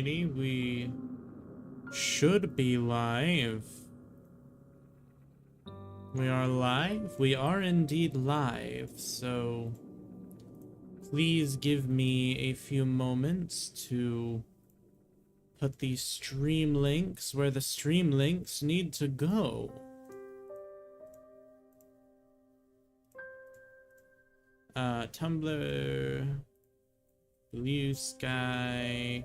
Alrighty, we should be live. We are live? We are indeed live, so please give me a few moments to put the stream links where the stream links need to go. Tumblr, Blue Sky,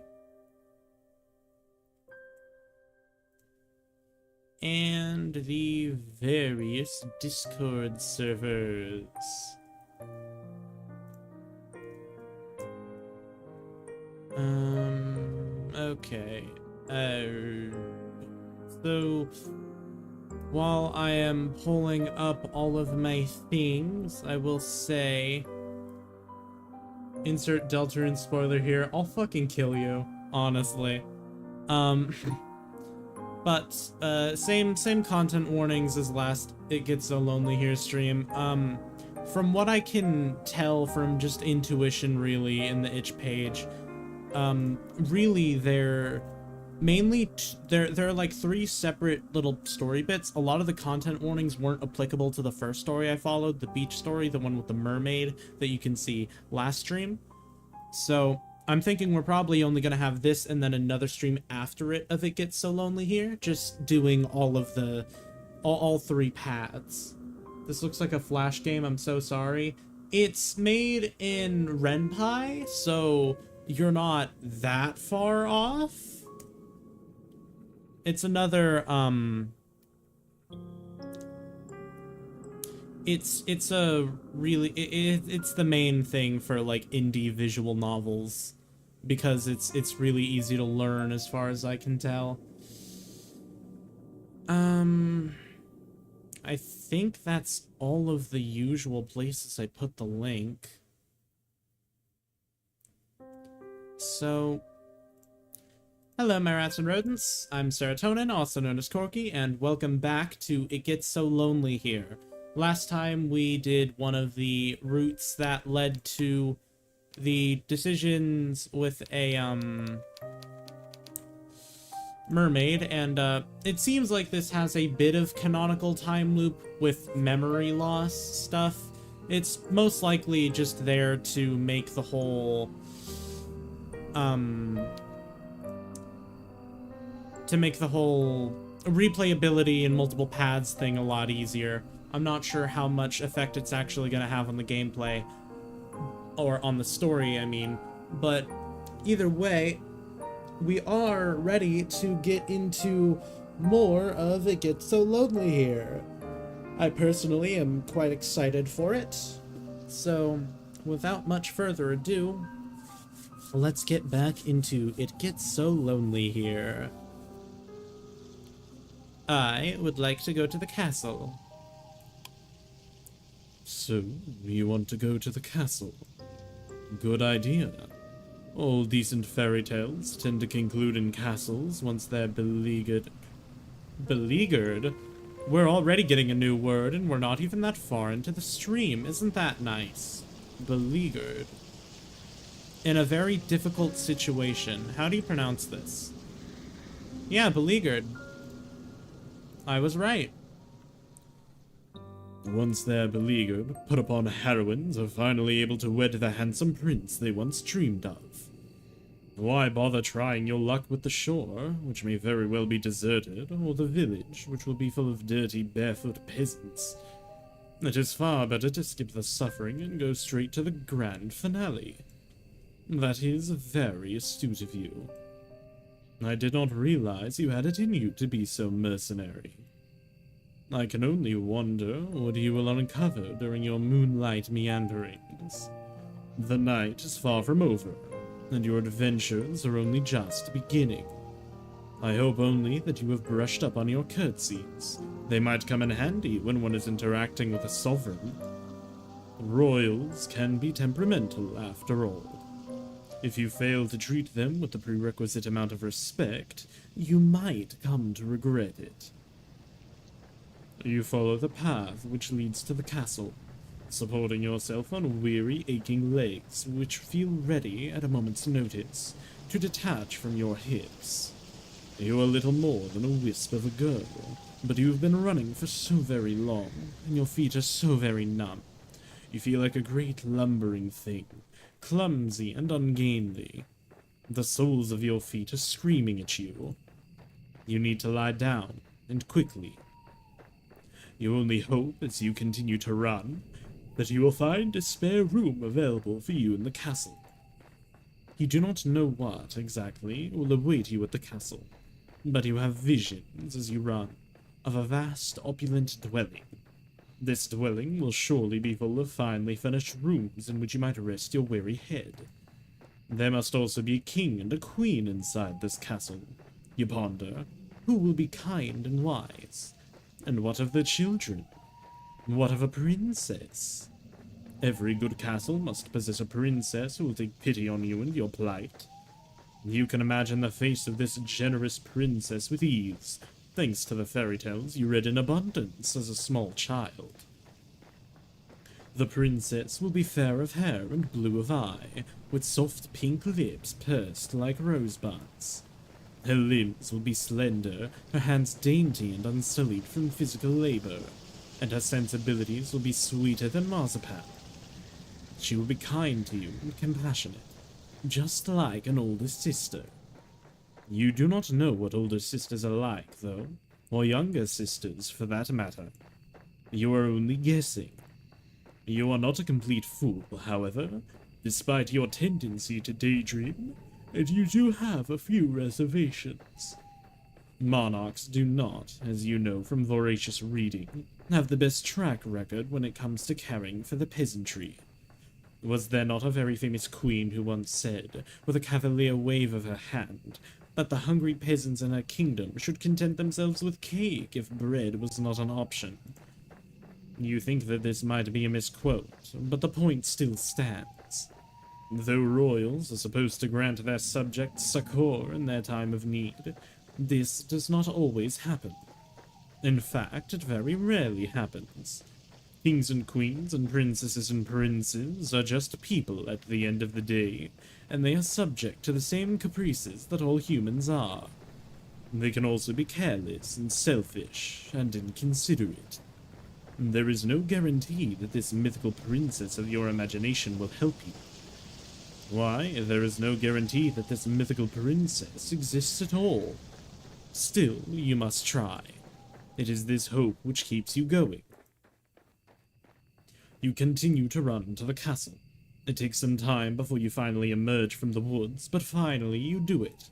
and the various Discord servers. Okay. So while I am pulling up all of my things, I will say, insert Deltarune spoiler here. I'll fucking kill you, honestly. But same content warnings as last It Gets So Lonely Here stream. From what I can tell from just intuition, really, in the itch page, really they're mainly there are like 3 separate little story bits. A lot of the content warnings weren't applicable to the first story I followed, the beach story, the one with the mermaid that you can see last stream. So I'm thinking we're probably only gonna have this and then another stream after it of It Gets So Lonely Here, just doing all of the all 3 paths. This looks like a Flash game, I'm so sorry. It's made in Ren'Py, so you're not that far off. It's another it's a really it's the main thing for like indie visual novels, because it's really easy to learn as far as I can tell. I think that's all of the usual places I put the link. So, hello my rats and rodents, I'm Serotonin, also known as Corky, and welcome back to It Gets So Lonely Here. Last time we did one of the routes that led to the decisions with a mermaid, and it seems like this has a bit of canonical time loop with memory loss stuff. It's most likely just there to make the whole replayability and multiple paths thing a lot easier. I'm not sure how much effect it's actually going to have on the gameplay, or on the story, I mean, but either way, we are ready to get into more of It Gets So Lonely Here. I personally am quite excited for it, so without much further ado, let's get back into It Gets So Lonely Here. I would like to go to the castle. So, you want to go to the castle? Good idea. All decent fairy tales tend to conclude in castles once they're beleaguered. Beleaguered? We're already getting a new word, and we're not even that far into the stream. Isn't that nice? Beleaguered. In a very difficult situation. How do you pronounce this? Yeah, beleaguered. I was right. Once they're beleaguered, put upon heroines are finally able to wed the handsome prince they once dreamed of. Why bother trying your luck with the shore, which may very well be deserted, or the village, which will be full of dirty, barefoot peasants? It is far better to skip the suffering and go straight to the grand finale. That is very astute of you. I did not realize you had it in you to be so mercenary. I can only wonder what you will uncover during your moonlight meanderings. The night is far from over, and your adventures are only just beginning. I hope only that you have brushed up on your curtsies. They might come in handy when one is interacting with a sovereign. Royals can be temperamental, after all. If you fail to treat them with the prerequisite amount of respect, you might come to regret it. You follow the path which leads to the castle, supporting yourself on weary, aching legs which feel ready at a moment's notice to detach from your hips. You are little more than a wisp of a girl, but you've been running for so very long, and your feet are so very numb. You feel like a great lumbering thing, clumsy and ungainly. The soles of your feet are screaming at you. You need to lie down, and quickly. You only hope, as you continue to run, that you will find a spare room available for you in the castle. You do not know what, exactly, will await you at the castle, but you have visions, as you run, of a vast, opulent dwelling. This dwelling will surely be full of finely furnished rooms in which you might rest your weary head. There must also be a king and a queen inside this castle. You ponder, who will be kind and wise? And what of the children? What of a princess? Every good castle must possess a princess who will take pity on you and your plight. You can imagine the face of this generous princess with ease, thanks to the fairy tales you read in abundance as a small child. The princess will be fair of hair and blue of eye, with soft pink lips pursed like rosebuds. Her limbs will be slender, her hands dainty and unsullied from physical labor, and her sensibilities will be sweeter than marzipan. She will be kind to you and compassionate, just like an older sister. You do not know what older sisters are like, though, or younger sisters, for that matter. You are only guessing. You are not a complete fool, however, despite your tendency to daydream, and you do have a few reservations. Monarchs do not, as you know from voracious reading, have the best track record when it comes to caring for the peasantry. Was there not a very famous queen who once said, with a cavalier wave of her hand, that the hungry peasants in her kingdom should content themselves with cake if bread was not an option? You think that this might be a misquote, but the point still stands. Though royals are supposed to grant their subjects succor in their time of need, this does not always happen. In fact, it very rarely happens. Kings and queens and princesses and princes are just people at the end of the day, and they are subject to the same caprices that all humans are. They can also be careless and selfish and inconsiderate. There is no guarantee that this mythical princess of your imagination will help you. Why, there is no guarantee that this mythical princess exists at all. Still, you must try. It is this hope which keeps you going. You continue to run to the castle. It takes some time before you finally emerge from the woods, but finally you do it.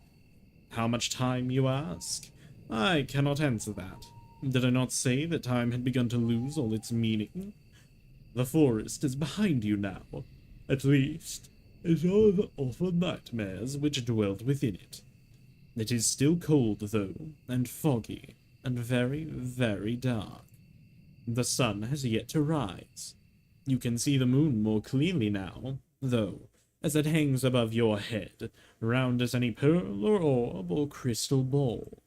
How much time, you ask? I cannot answer that. Did I not say that time had begun to lose all its meaning? The forest is behind you now, at least, as are the awful nightmares which dwelt within it. It is still cold, though, and foggy, and very, very dark. The sun has yet to rise. You can see the moon more clearly now, though, as it hangs above your head, round as any pearl or orb or crystal ball.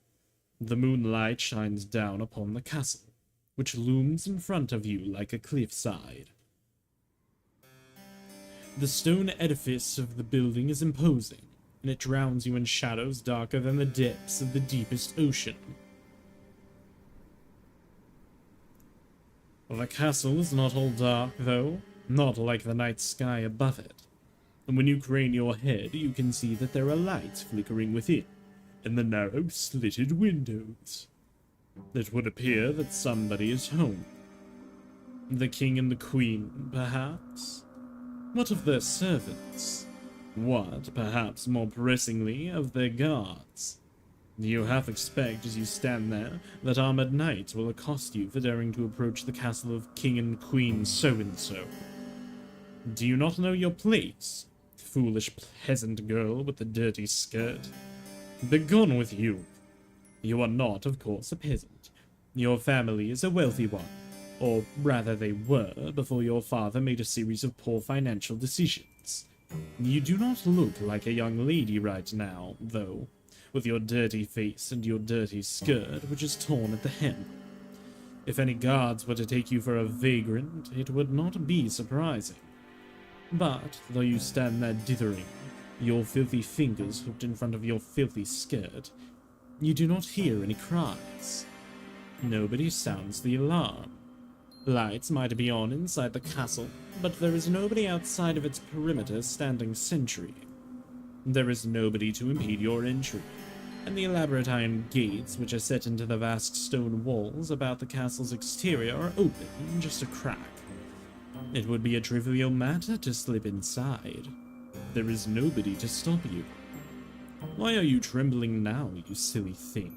The moonlight shines down upon the castle, which looms in front of you like a cliffside. The stone edifice of the building is imposing, and it drowns you in shadows darker than the depths of the deepest ocean. The castle is not all dark, though, not like the night sky above it. And when you crane your head, you can see that there are lights flickering within, in the narrow, slitted windows. It would appear that somebody is home. The king and the queen, perhaps? What of their servants? What, perhaps more pressingly, of their guards? You half expect, as you stand there, that armored knights will accost you for daring to approach the castle of King and Queen so-and-so. Do you not know your place, foolish peasant girl with the dirty skirt? Begone with you! You are not, of course, a peasant. Your family is a wealthy one, or rather they were, before your father made a series of poor financial decisions. You do not look like a young lady right now, though, with your dirty face and your dirty skirt, which is torn at the hem. If any guards were to take you for a vagrant, it would not be surprising. But, though you stand there dithering, your filthy fingers hooked in front of your filthy skirt. You do not hear any cries. Nobody sounds the alarm. Lights might be on inside the castle, but there is nobody outside of its perimeter standing sentry. There is nobody to impede your entry, and the elaborate iron gates which are set into the vast stone walls about the castle's exterior are open, just a crack. It would be a trivial matter to slip inside. There is nobody to stop you. Why are you trembling now, you silly thing?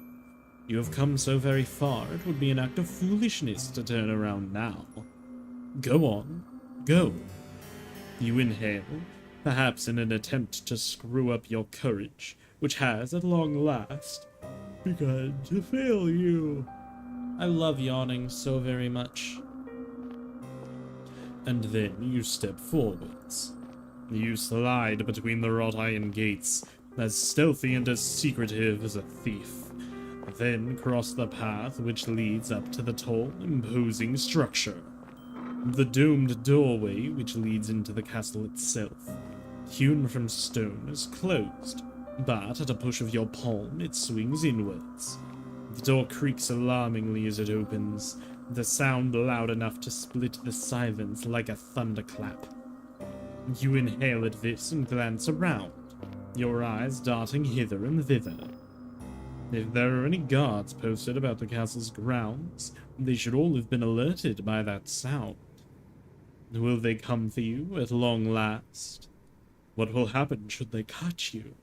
You have come so very far, it would be an act of foolishness to turn around now. Go on, go. You inhale, perhaps in an attempt to screw up your courage, which has, at long last, begun to fail you. I love yawning so very much. And then you step forwards. You slide between the wrought iron gates, as stealthy and as secretive as a thief. Then cross the path which leads up to the tall, imposing structure. The domed doorway which leads into the castle itself, hewn from stone, is closed, but at a push of your palm it swings inwards. The door creaks alarmingly as it opens, the sound loud enough to split the silence like a thunderclap. You inhale at this and glance around, your eyes darting hither and thither. If there are any guards posted about the castle's grounds, they should all have been alerted by that sound. Will they come for you at long last? What will happen should they catch you?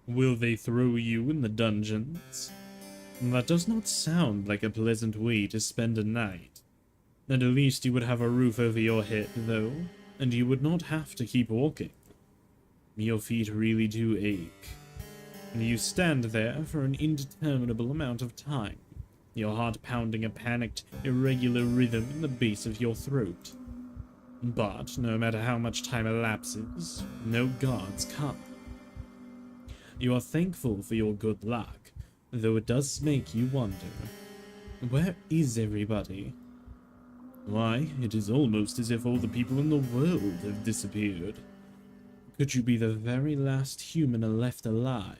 Will they throw you in the dungeons? That does not sound like a pleasant way to spend a night. At least you would have a roof over your head, though, and you would not have to keep walking. Your feet really do ache. You stand there for an indeterminable amount of time, your heart pounding a panicked, irregular rhythm in the base of your throat. But no matter how much time elapses, no guards come. You are thankful for your good luck, though it does make you wonder, where is everybody? Why, it is almost as if all the people in the world have disappeared. Could you be the very last human left alive?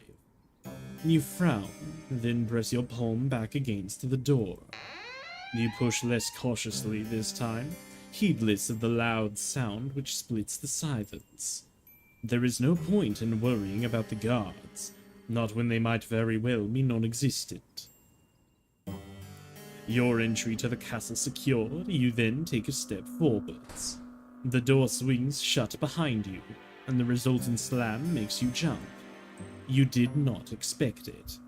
You frown, then press your palm back against the door. You push less cautiously this time, heedless of the loud sound which splits the silence. There is no point in worrying about the guards, not when they might very well be non-existent. Your entry to the castle secured, you then take a step forwards. The door swings shut behind you, and the resultant slam makes you jump. You did not expect it.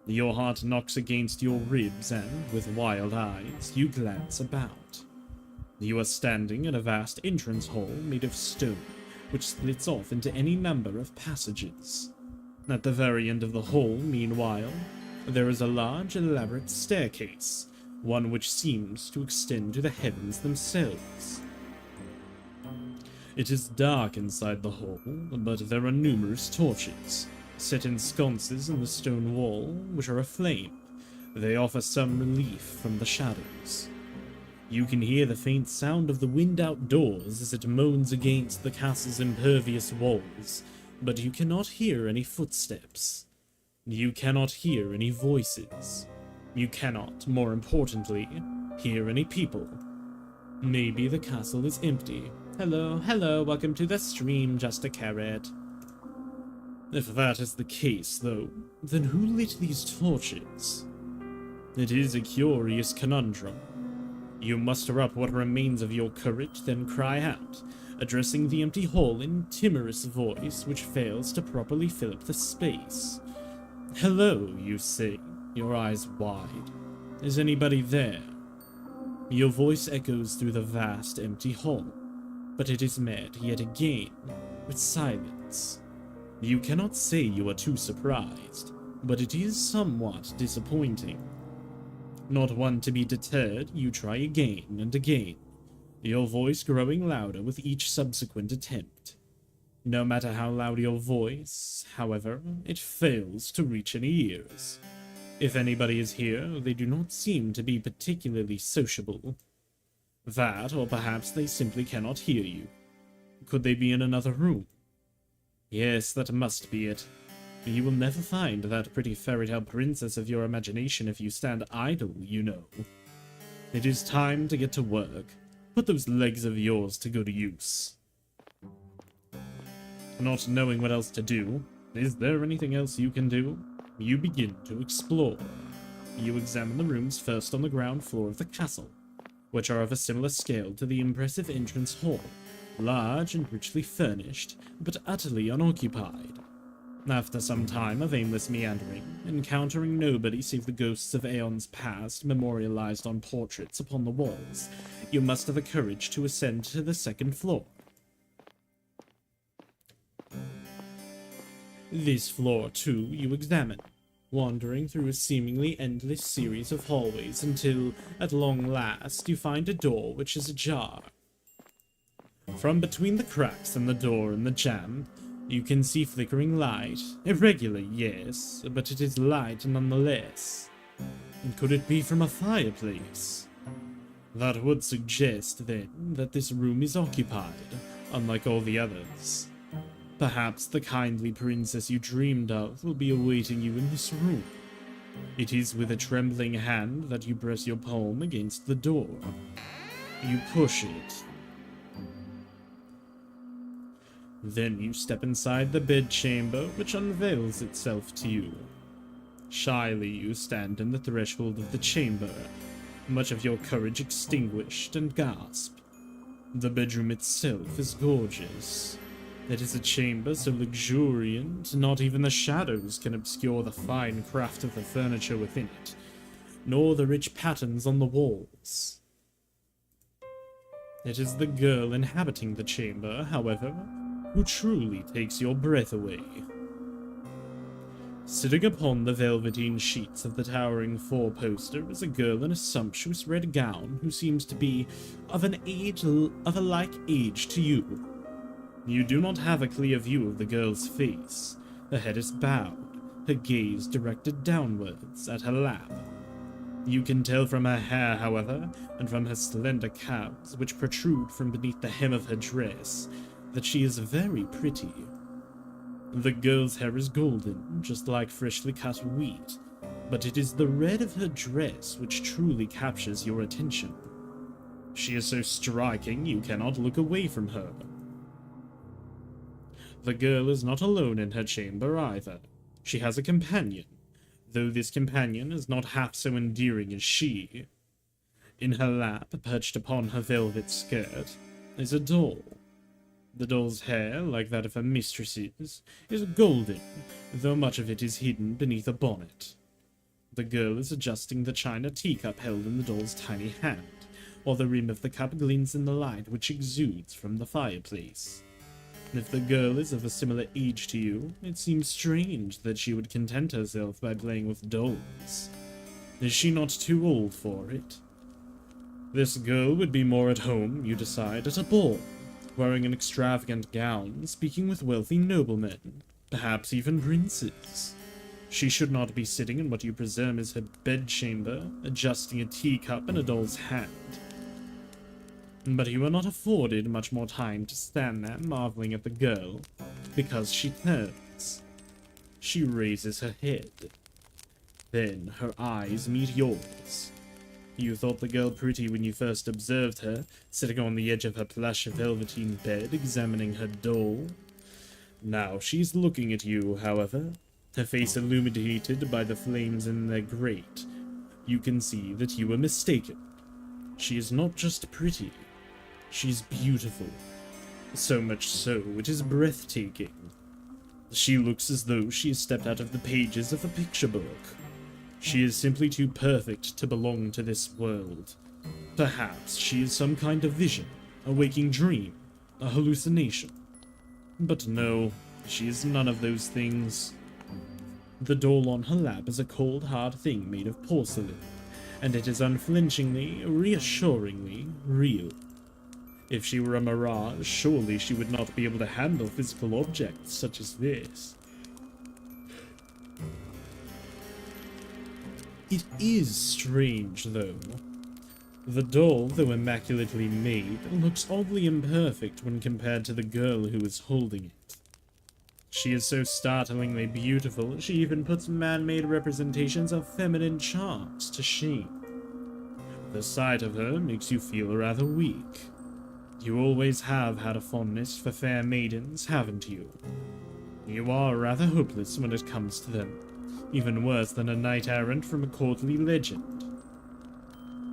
Your heart knocks against your ribs and, with wild eyes, you glance about. You are standing in a vast entrance hall made of stone, which splits off into any number of passages. At the very end of the hall, meanwhile, there is a large, elaborate staircase, one which seems to extend to the heavens themselves. It is dark inside the hall, but there are numerous torches, set in sconces in the stone wall, which are aflame. They offer some relief from the shadows. You can hear the faint sound of the wind outdoors as it moans against the castle's impervious walls, but you cannot hear any footsteps. You cannot hear any voices. You cannot, more importantly, hear any people. Maybe the castle is empty. Hello, welcome to the stream, just a carrot. If that is the case, though, then who lit these torches? It is a curious conundrum. You muster up what remains of your courage, then cry out, addressing the empty hall in timorous voice which fails to properly fill up the space. Hello, you say, your eyes wide. Is anybody there? Your voice echoes through the vast empty hall, but it is met yet again with silence. You cannot say you are too surprised, but it is somewhat disappointing. Not one to be deterred, you try again and again, your voice growing louder with each subsequent attempt. No matter how loud your voice, however, it fails to reach any ears. If anybody is here, they do not seem to be particularly sociable. That, or perhaps they simply cannot hear you. Could they be in another room? Yes, that must be it. You will never find that pretty fairytale princess of your imagination if you stand idle, you know. It is time to get to work. Put those legs of yours to good use. Not knowing what else to do, is there anything else you can do? You begin to explore. You examine the rooms first on the ground floor of the castle, which are of a similar scale to the impressive entrance hall, large and richly furnished, but utterly unoccupied. After some time of aimless meandering, encountering nobody save the ghosts of aeons past memorialized on portraits upon the walls, you muster the courage to ascend to the second floor. This floor, too, you examine, wandering through a seemingly endless series of hallways until, at long last, you find a door which is ajar. From between the cracks in the door and the jamb, you can see flickering light. Irregular, yes, but it is light nonetheless. And could it be from a fireplace? That would suggest, then, that this room is occupied, unlike all the others. Perhaps the kindly princess you dreamed of will be awaiting you in this room. It is with a trembling hand that you press your palm against the door. You push it. Then you step inside the bedchamber, which unveils itself to you. Shyly you stand in the threshold of the chamber, much of your courage extinguished, and gasp. The bedroom itself is gorgeous. It is a chamber so luxuriant, not even the shadows can obscure the fine craft of the furniture within it, nor the rich patterns on the walls. It is the girl inhabiting the chamber, however, who truly takes your breath away. Sitting upon the velveteen sheets of the towering four-poster is a girl in a sumptuous red gown who seems to be of a like age to you. You do not have a clear view of the girl's face. Her head is bowed, her gaze directed downwards at her lap. You can tell from her hair, however, and from her slender calves, which protrude from beneath the hem of her dress, that she is very pretty. The girl's hair is golden, just like freshly cut wheat, but it is the red of her dress which truly captures your attention. She is so striking you cannot look away from her. The girl is not alone in her chamber either. She has a companion, though this companion is not half so endearing as she. In her lap, perched upon her velvet skirt, is a doll. The doll's hair, like that of her mistress's, is golden, though much of it is hidden beneath a bonnet. The girl is adjusting the china teacup held in the doll's tiny hand, while the rim of the cup glints in the light which exudes from the fireplace. If the girl is of a similar age to you, it seems strange that she would content herself by playing with dolls. Is she not too old for it? This girl would be more at home, you decide, at a ball, wearing an extravagant gown, speaking with wealthy noblemen, perhaps even princes. She should not be sitting in what you presume is her bedchamber, adjusting a teacup in a doll's hand. But you are not afforded much more time to stand there marveling at the girl, because she turns. She raises her head. Then her eyes meet yours. You thought the girl pretty when you first observed her, sitting on the edge of her plush velveteen bed, examining her doll. Now she's looking at you, however, her face illuminated by the flames in their grate. You can see that you were mistaken. She is not just pretty, she's beautiful. So much so, it is breathtaking. She looks as though she has stepped out of the pages of a picture book. She is simply too perfect to belong to this world. Perhaps she is some kind of vision, a waking dream, a hallucination. But no, she is none of those things. The doll on her lap is a cold, hard thing made of porcelain, and it is unflinchingly, reassuringly real. If she were a mirage, surely she would not be able to handle physical objects such as this. It is strange, though. The doll, though immaculately made, looks oddly imperfect when compared to the girl who is holding it. She is so startlingly beautiful, she even puts man-made representations of feminine charms to shame. The sight of her makes you feel rather weak. You always have had a fondness for fair maidens, haven't you? You are rather hopeless when it comes to them, even worse than a knight-errant from a courtly legend.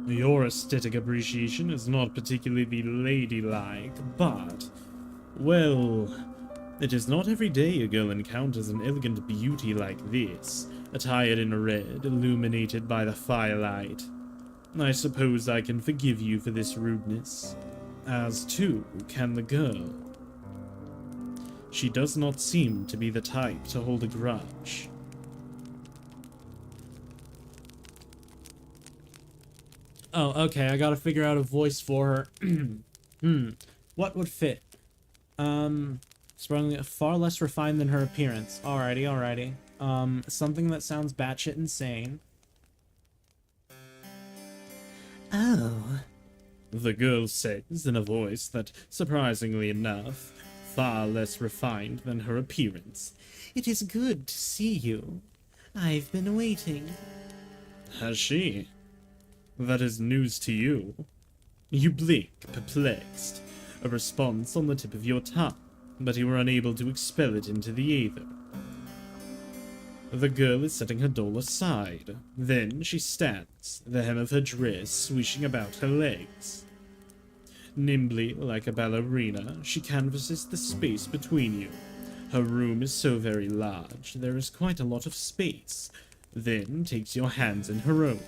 Your aesthetic appreciation is not particularly ladylike, but, well, it is not every day a girl encounters an elegant beauty like this, attired in red, illuminated by the firelight. I suppose I can forgive you for this rudeness, as too can the girl. She does not seem to be the type to hold a grudge. Oh, okay, I gotta figure out a voice for her. What would fit? Surprisingly, far less refined than her appearance. Alrighty. Something that sounds batshit insane. Oh. The girl says in a voice that, surprisingly enough, far less refined than her appearance. It is good to see you. I've been waiting. Has she? That is news to you. You blink, perplexed, a response on the tip of your tongue, but you were unable to expel it into the aether. The girl is setting her doll aside. Then she stands, the hem of her dress swishing about her legs. Nimbly, like a ballerina, she canvasses the space between you. Her room is so very large, there is quite a lot of space, then takes your hands in her own.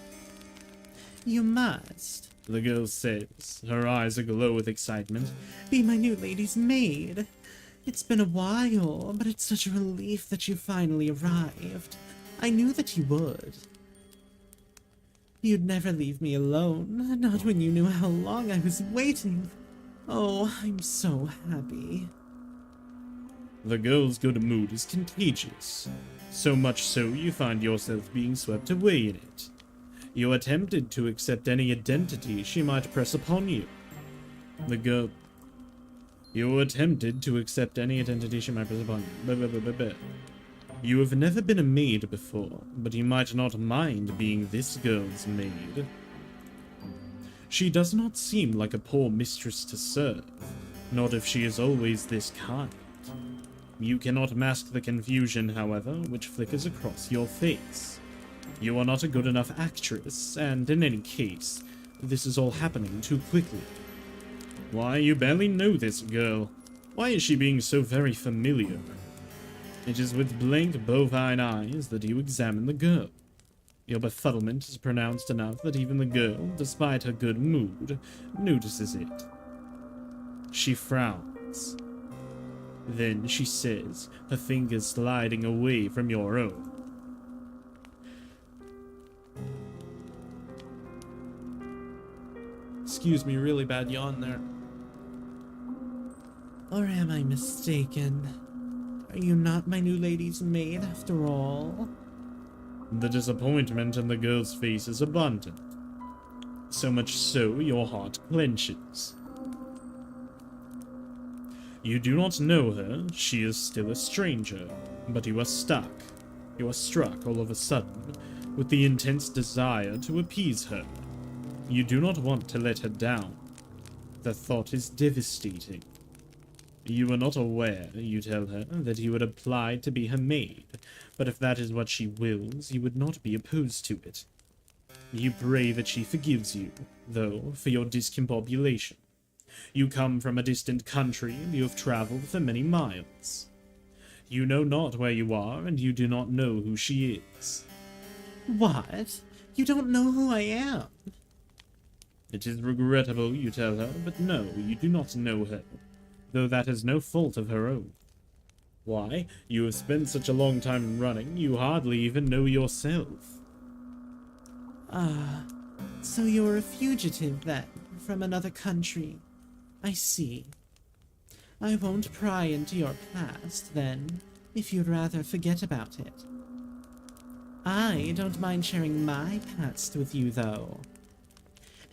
You must, the girl says, her eyes aglow with excitement, be my new lady's maid. It's been a while, but it's such a relief that you finally arrived. I knew that you would. You'd never leave me alone, not when you knew how long I was waiting. Oh, I'm so happy. The girl's good mood is contagious, so much so you find yourself being swept away in it. You are tempted to accept any identity she might press upon you. You are tempted to accept any identity she might press upon you. You have never been a maid before, but you might not mind being this girl's maid. She does not seem like a poor mistress to serve, not if she is always this kind. You cannot mask the confusion, however, which flickers across your face. You are not a good enough actress, and in any case, this is all happening too quickly. Why, you barely know this girl. Why is she being so very familiar? It is with blank bovine eyes that you examine the girl. Your befuddlement is pronounced enough that even the girl, despite her good mood, notices it. She frowns. Then she says, her fingers sliding away from your own. Excuse me, really bad yawn there. Or am I mistaken? Are you not my new lady's maid after all? The disappointment in the girl's face is abundant. So much so your heart clenches. You do not know her, she is still a stranger, but you are stuck. You are struck all of a sudden with the intense desire to appease her. You do not want to let her down. The thought is devastating. You are not aware, you tell her, that you had applied to be her maid, but if that is what she wills, you would not be opposed to it. You pray that she forgives you, though, for your discombobulation. You come from a distant country, and you have traveled for many miles. You know not where you are, and you do not know who she is. What? You don't know who I am? It is regrettable, you tell her, but no, you do not know her, though that is no fault of her own. Why, you have spent such a long time running, you hardly even know yourself. Ah, so you're a fugitive, then, from another country. I see. I won't pry into your past, then, if you'd rather forget about it. I don't mind sharing my past with you, though.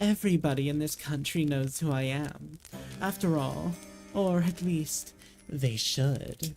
Everybody in this country knows who I am. After all, or at least, they should.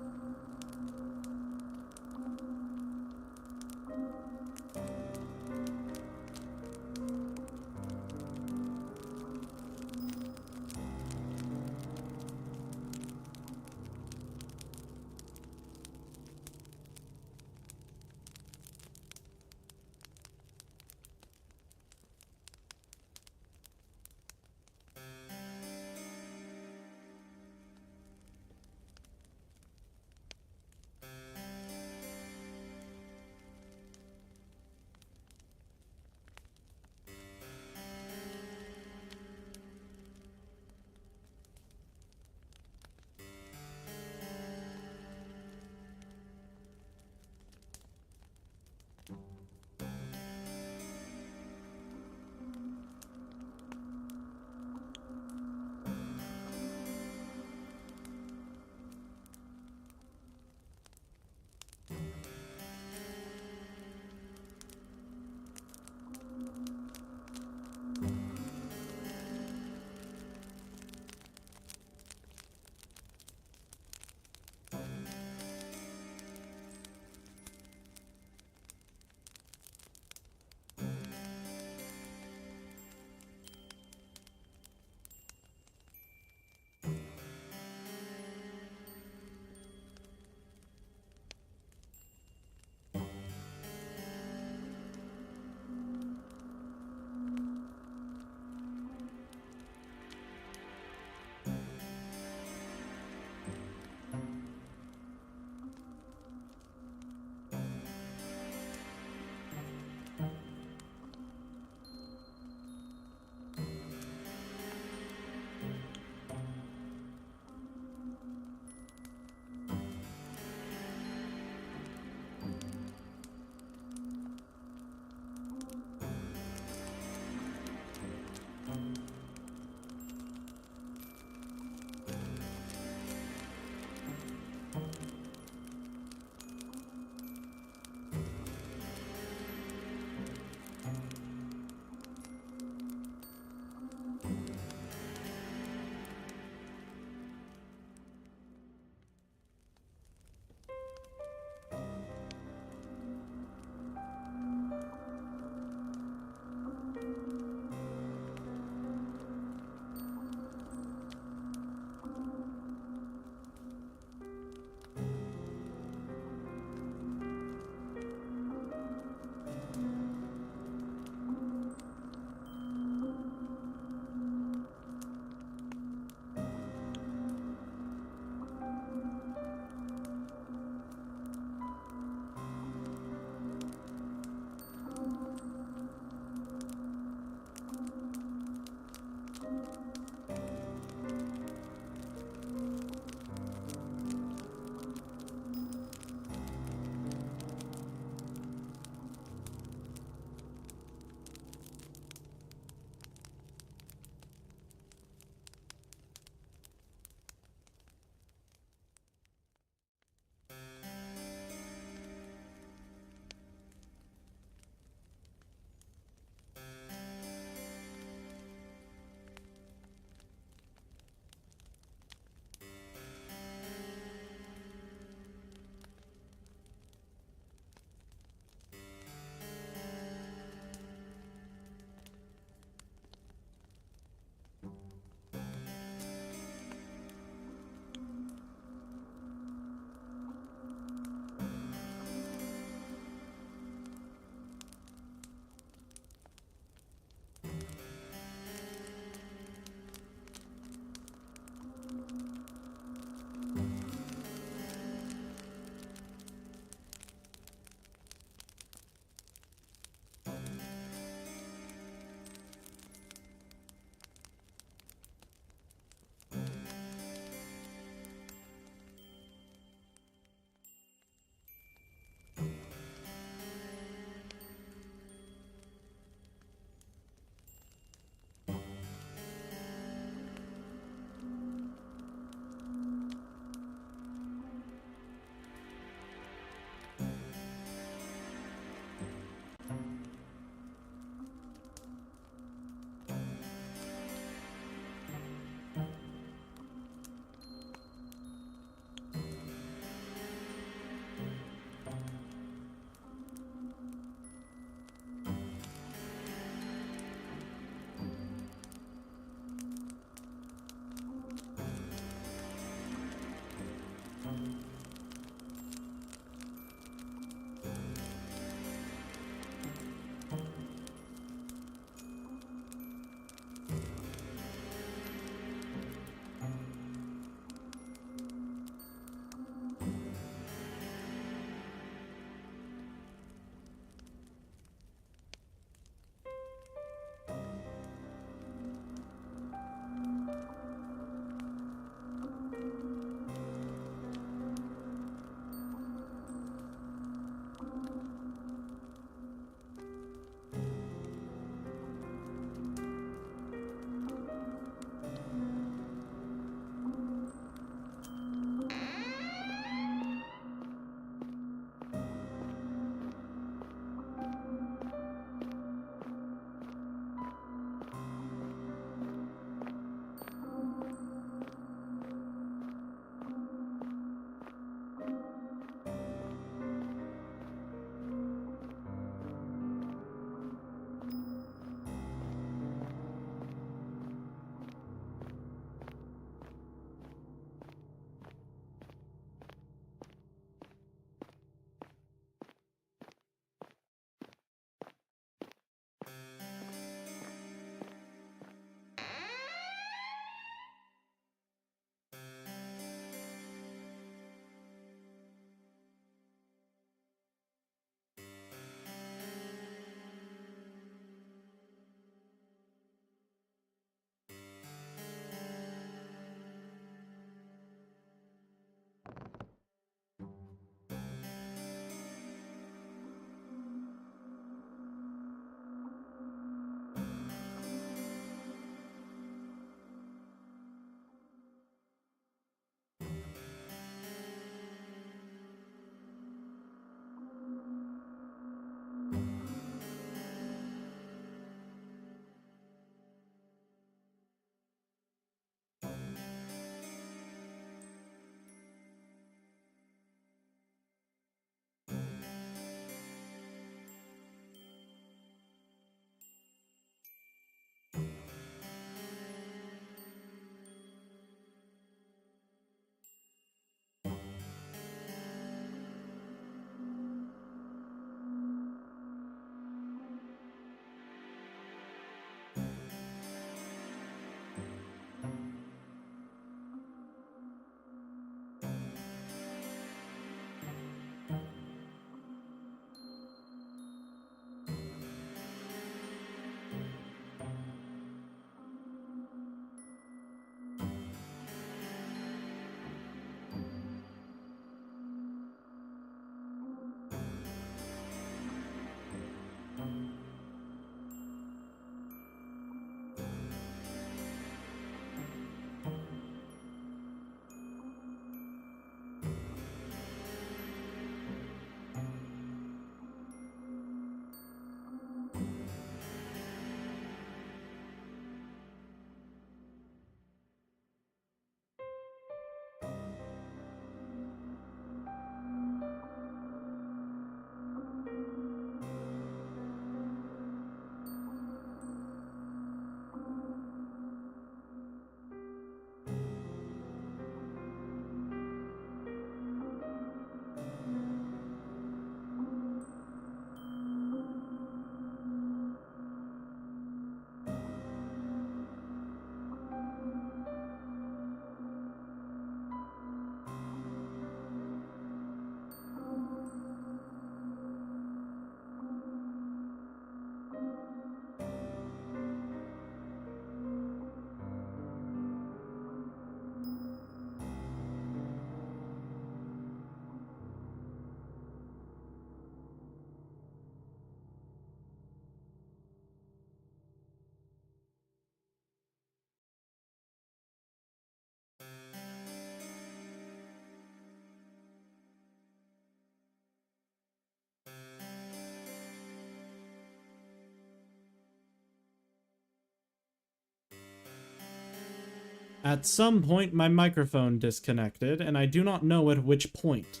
At some point, my microphone disconnected, and I do not know at which point.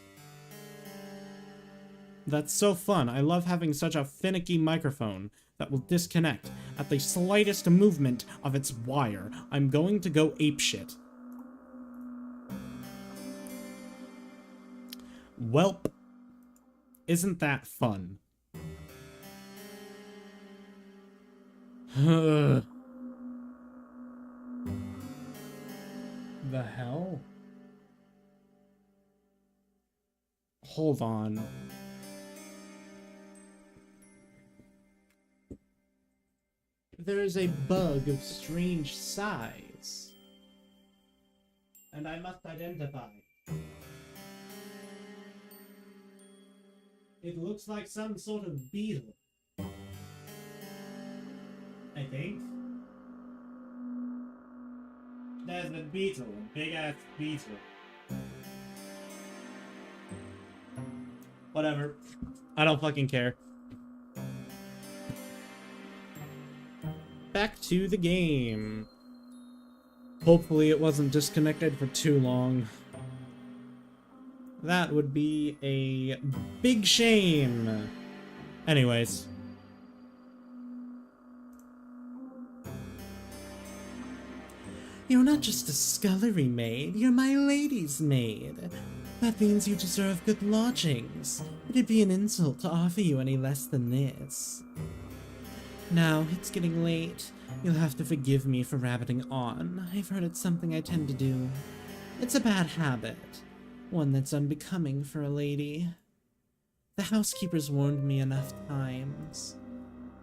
That's so fun. I love having such a finicky microphone that will disconnect at the slightest movement of its wire. I'm going to go apeshit. Welp. Isn't that fun? The hell? Hold on. There is a bug of strange size, and I must identify. It looks like some sort of beetle, I think. There's the beetle, a big-ass beetle. Whatever. I don't fucking care. Back to the game. Hopefully it wasn't disconnected for too long. That would be a big shame. Anyways. You're not just a scullery maid, you're my lady's maid. That means you deserve good lodgings. It'd be an insult to offer you any less than this. Now, it's getting late. You'll have to forgive me for rabbiting on. I've heard it's something I tend to do. It's a bad habit. One that's unbecoming for a lady. The housekeeper's warned me enough times.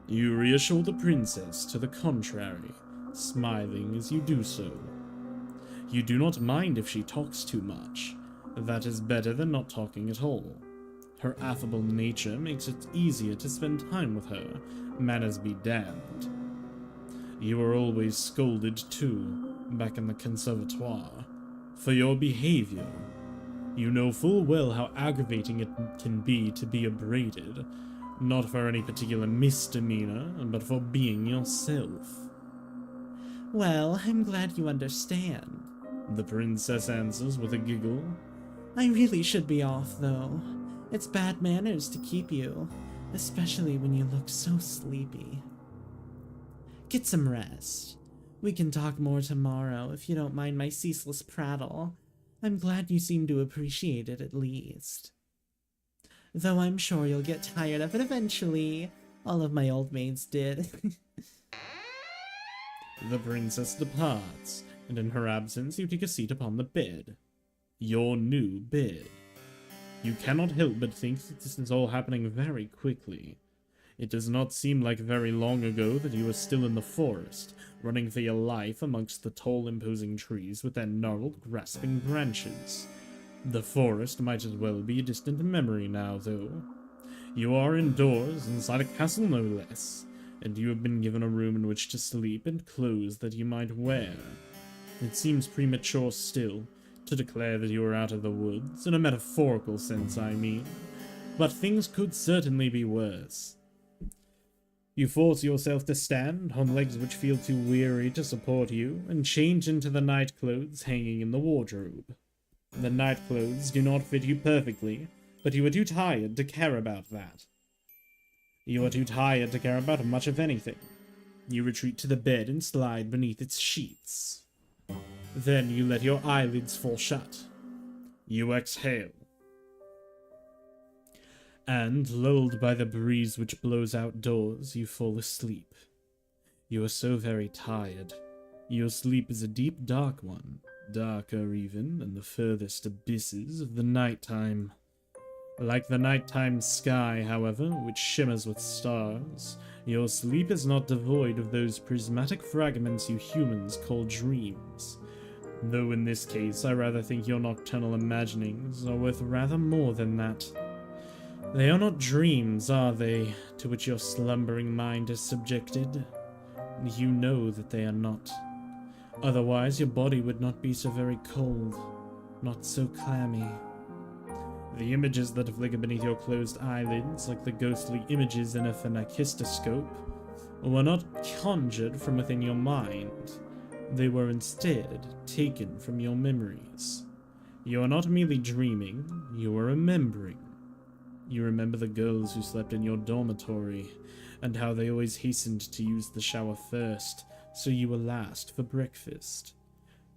You reassure the princess to the contrary, smiling as you do so. You do not mind if she talks too much. That is better than not talking at all. Her affable nature makes it easier to spend time with her, manners be damned. You were always scolded, too, back in the conservatoire, for your behavior. You know full well how aggravating it can be to be upbraided, not for any particular misdemeanor, but for being yourself. Well, I'm glad you understand. The princess answers with a giggle. I really should be off, though. It's bad manners to keep you, especially when you look so sleepy. Get some rest. We can talk more tomorrow if you don't mind my ceaseless prattle. I'm glad you seem to appreciate it at least. Though I'm sure you'll get tired of it eventually. All of my old maids did. The princess departs, and in her absence you take a seat upon the bed. Your new bed. You cannot help but think that this is all happening very quickly. It does not seem like very long ago that you were still in the forest, running for your life amongst the tall imposing trees with their gnarled, grasping branches. The forest might as well be a distant memory now, though. You are indoors, inside a castle no less, and you have been given a room in which to sleep and clothes that you might wear. It seems premature still to declare that you are out of the woods, in a metaphorical sense, I mean, but things could certainly be worse. You force yourself to stand on legs which feel too weary to support you, and change into the night clothes hanging in the wardrobe. The night clothes do not fit you perfectly, but you are too tired to care about that. You are too tired to care about much of anything. You retreat to the bed and slide beneath its sheets. Then you let your eyelids fall shut. You exhale. And, lulled by the breeze which blows outdoors, you fall asleep. You are so very tired. Your sleep is a deep, dark one, darker even than the furthest abysses of the nighttime. Like the nighttime sky, however, which shimmers with stars, your sleep is not devoid of those prismatic fragments you humans call dreams. Though in this case, I rather think your nocturnal imaginings are worth rather more than that. They are not dreams, are they, to which your slumbering mind is subjected? You know that they are not. Otherwise, your body would not be so very cold, not so clammy. The images that flicker beneath your closed eyelids, like the ghostly images in a phenakistoscope, were not conjured from within your mind. They were instead taken from your memories. You are not merely dreaming, you are remembering. You remember the girls who slept in your dormitory, and how they always hastened to use the shower first, so you were last for breakfast.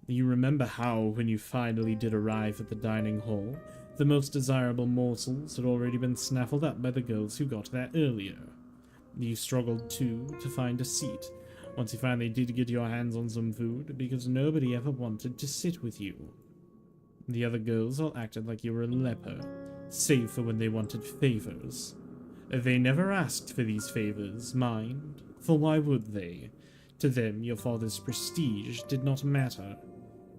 You remember how, when you finally did arrive at the dining hall, the most desirable morsels had already been snaffled up by the girls who got there earlier. You struggled, too, to find a seat, once you finally did get your hands on some food, because nobody ever wanted to sit with you. The other girls all acted like you were a leper, save for when they wanted favors. They never asked for these favors, mind, for why would they? To them, your father's prestige did not matter.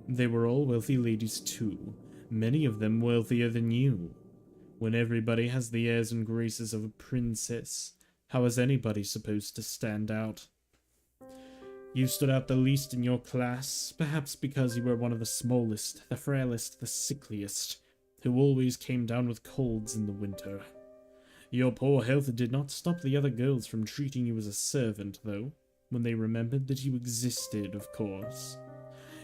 They were all wealthy ladies too, many of them wealthier than you. When everybody has the airs and graces of a princess, how is anybody supposed to stand out? You stood out the least in your class, perhaps because you were one of the smallest, the frailest, the sickliest, who always came down with colds in the winter. Your poor health did not stop the other girls from treating you as a servant, though, when they remembered that you existed, of course.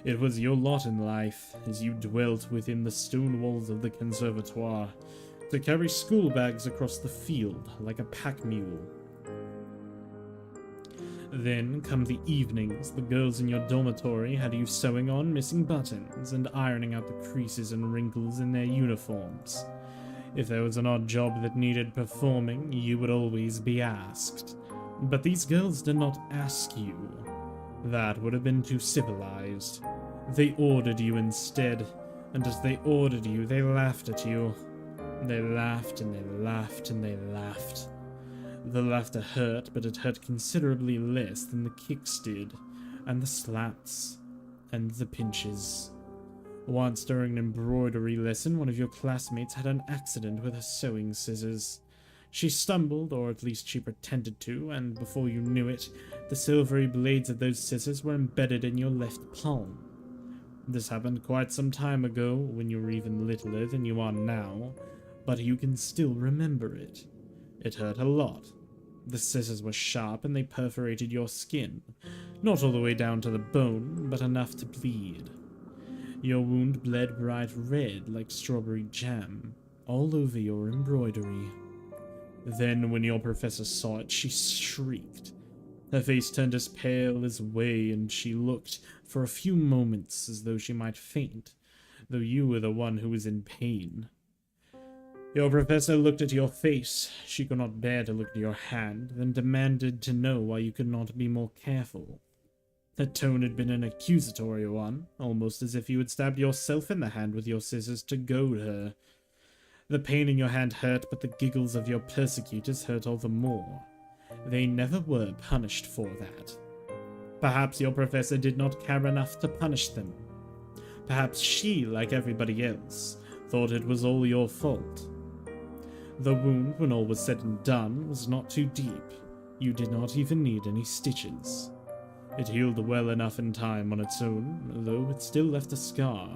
It was your lot in life, as you dwelt within the stone walls of the conservatoire, to carry school bags across the field like a pack mule. Then, come the evenings, the girls in your dormitory had you sewing on missing buttons and ironing out the creases and wrinkles in their uniforms. If there was an odd job that needed performing, you would always be asked. But these girls did not ask you. That would have been too civilized. They ordered you instead, and as they ordered you, they laughed at you. They laughed and they laughed and they laughed. The laughter hurt, but it hurt considerably less than the kicks did, and the slaps, and the pinches. Once during an embroidery lesson, one of your classmates had an accident with her sewing scissors. She stumbled, or at least she pretended to, and before you knew it, the silvery blades of those scissors were embedded in your left palm. This happened quite some time ago, when you were even littler than you are now, but you can still remember it. It hurt a lot. The scissors were sharp and they perforated your skin, not all the way down to the bone, but enough to bleed. Your wound bled bright red like strawberry jam, all over your embroidery. Then, when your professor saw it, she shrieked. Her face turned as pale as whey, and she looked, for a few moments, as though she might faint, though you were the one who was in pain. Your professor looked at your face. She could not bear to look at your hand, then demanded to know why you could not be more careful. Her tone had been an accusatory one, almost as if you had stabbed yourself in the hand with your scissors to goad her. The pain in your hand hurt, but the giggles of your persecutors hurt all the more. They never were punished for that. Perhaps your professor did not care enough to punish them. Perhaps she, like everybody else, thought it was all your fault. The wound, when all was said and done, was not too deep. You did not even need any stitches. It healed well enough in time on its own, though it still left a scar.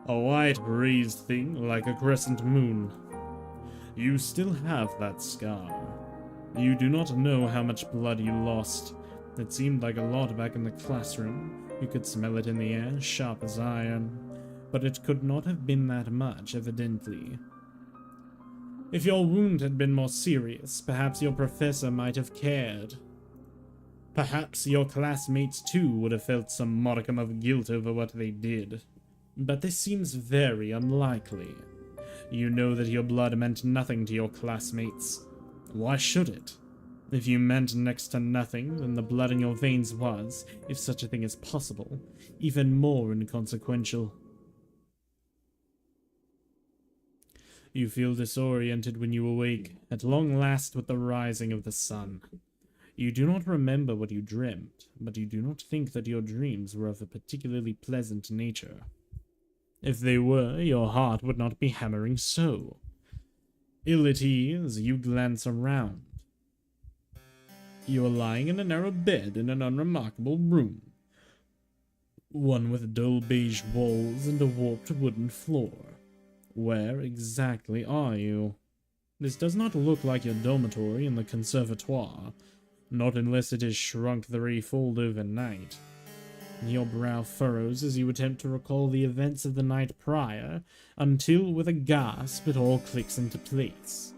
A white raised thing like a crescent moon. You still have that scar. You do not know how much blood you lost. It seemed like a lot back in the classroom. You could smell it in the air, sharp as iron. But it could not have been that much, evidently. If your wound had been more serious, perhaps your professor might have cared. Perhaps your classmates too would have felt some modicum of guilt over what they did. But this seems very unlikely. You know that your blood meant nothing to your classmates. Why should it? If you meant next to nothing, then the blood in your veins was, if such a thing is possible, even more inconsequential. You feel disoriented when you awake, at long last with the rising of the sun. You do not remember what you dreamt, but you do not think that your dreams were of a particularly pleasant nature. If they were, your heart would not be hammering so. Ill at ease, you glance around. You are lying in a narrow bed in an unremarkable room, one with dull beige walls and a warped wooden floor. Where exactly are you? This does not look like your dormitory in the conservatoire, not unless it is shrunk threefold overnight. Your brow furrows as you attempt to recall the events of the night prior, until, with a gasp, it all clicks into place.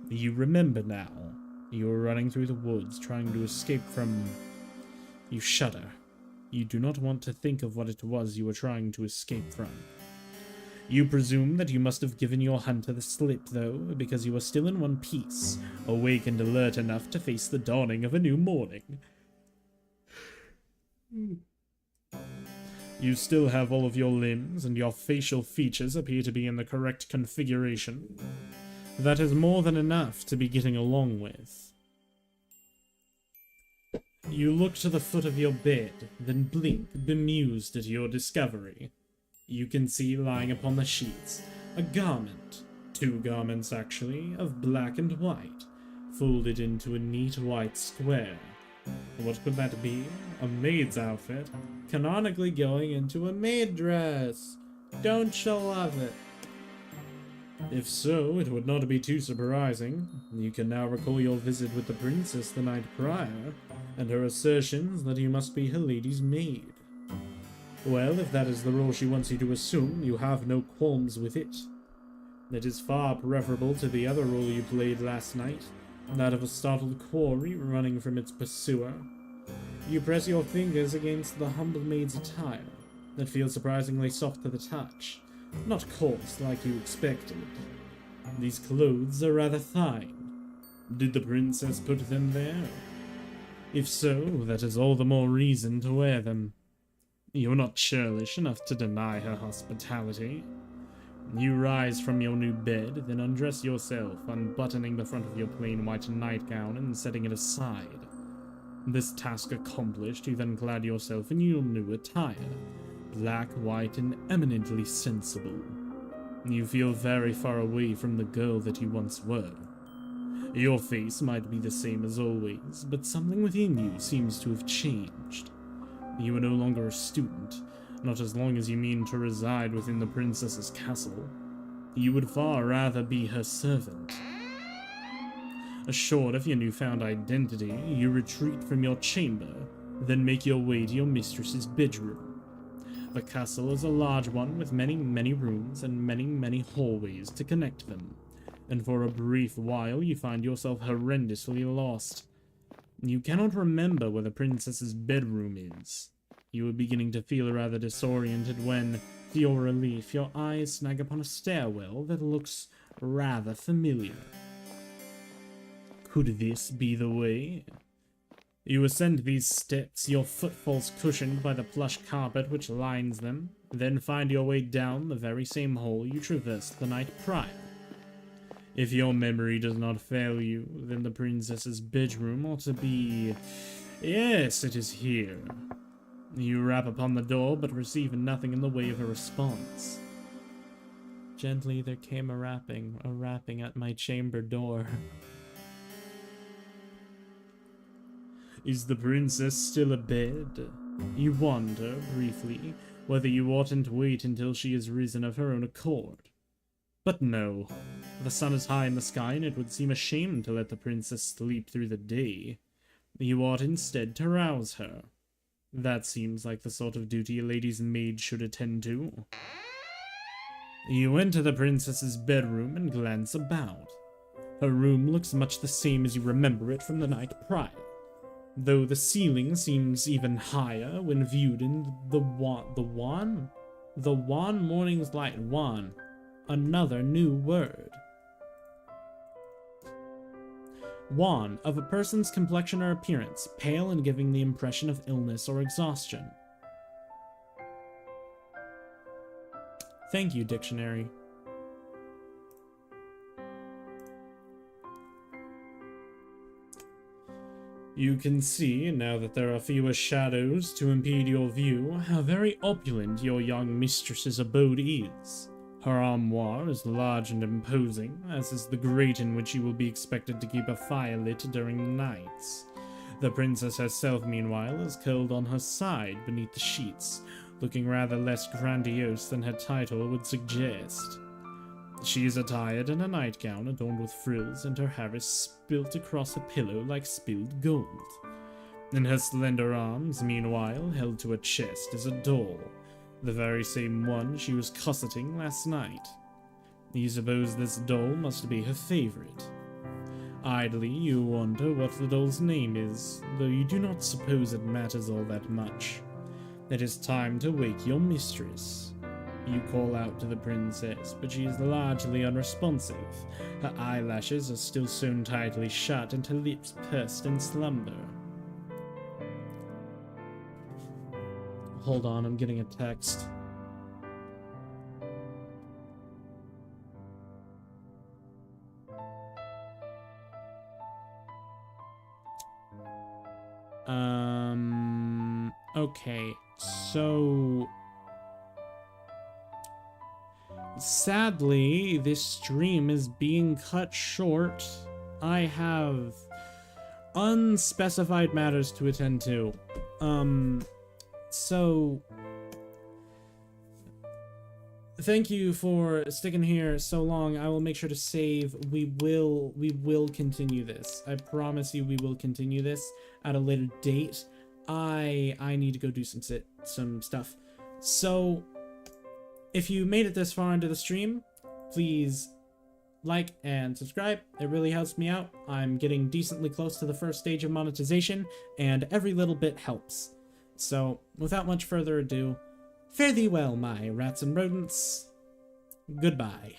You remember now. You were running through the woods, trying to escape from... You shudder. You do not want to think of what it was you were trying to escape from. You presume that you must have given your hunter the slip, though, because you are still in one piece, awake and alert enough to face the dawning of a new morning. You still have all of your limbs, and your facial features appear to be in the correct configuration. That is more than enough to be getting along with. You look to the foot of your bed, then blink, bemused at your discovery. You can see lying upon the sheets a garment, 2 garments actually, of black and white, folded into a neat white square. What could that be? A maid's outfit, canonically going into a maid dress. Don't you love it? If so, it would not be too surprising. You can now recall your visit with the princess the night prior, and her assertions that you must be her lady's maid. Well, if that is the role she wants you to assume, you have no qualms with it. It is far preferable to the other role you played last night, that of a startled quarry running from its pursuer. You press your fingers against the humble maid's attire. It feels surprisingly soft to the touch, not coarse like you expected. These clothes are rather fine. Did the princess put them there? If so, that is all the more reason to wear them. You're not churlish enough to deny her hospitality. You rise from your new bed, then undress yourself, unbuttoning the front of your plain white nightgown and setting it aside. This task accomplished, you then clad yourself in your new attire, black, white, and eminently sensible. You feel very far away from the girl that you once were. Your face might be the same as always, but something within you seems to have changed. You are no longer a student, not as long as you mean to reside within the princess's castle. You would far rather be her servant. Assured of your newfound identity, you retreat from your chamber, then make your way to your mistress's bedroom. The castle is a large one with many, many rooms and many, many hallways to connect them, and for a brief while you find yourself horrendously lost. You cannot remember where the princess's bedroom is. You are beginning to feel rather disoriented when, to your relief, your eyes snag upon a stairwell that looks rather familiar. Could this be the way? You ascend these steps, your footfalls cushioned by the plush carpet which lines them, then find your way down the very same hall you traversed the night prior. If your memory does not fail you, then the princess's bedroom ought to be... Yes, it is here. You rap upon the door, but receive nothing in the way of a response. Gently there came a rapping at my chamber door. Is the princess still abed? You wonder, briefly, whether you oughtn't wait until she has risen of her own accord. But no. The sun is high in the sky, and it would seem a shame to let the princess sleep through the day. You ought instead to rouse her. That seems like the sort of duty a lady's maid should attend to. You enter the princess's bedroom and glance about. Her room looks much the same as you remember it from the night prior, though the ceiling seems even higher when viewed in the wan morning's light. Wan. Another new word. Wan, of a person's complexion or appearance, pale and giving the impression of illness or exhaustion. Thank you, dictionary. You can see, now that there are fewer shadows to impede your view, how very opulent your young mistress's abode is. Her armoire is large and imposing, as is the grate in which you will be expected to keep a fire lit during the nights. The princess herself, meanwhile, is curled on her side beneath the sheets, looking rather less grandiose than her title would suggest. She is attired in a nightgown adorned with frills, and her hair is spilt across a pillow like spilled gold. In her slender arms, meanwhile, held to her chest, is a doll, the very same one she was cosseting last night. You suppose this doll must be her favorite. Idly, you wonder what the doll's name is, though you do not suppose it matters all that much. It is time to wake your mistress. You call out to the princess, but she is largely unresponsive. Her eyelashes are still sewn tightly shut and her lips pursed in slumber. Hold on, I'm getting a text. Okay, so sadly, this stream is being cut short. I have unspecified matters to attend to. So thank you for sticking here so long. I will make sure to save. We will continue this. I promise you we will continue this at a later date. I need to go do some stuff. So if you made it this far into the stream, please like and subscribe. It really helps me out. I'm getting decently close to the first stage of monetization, and every little bit helps. So without much further ado, fare thee well, my rats and rodents. Goodbye.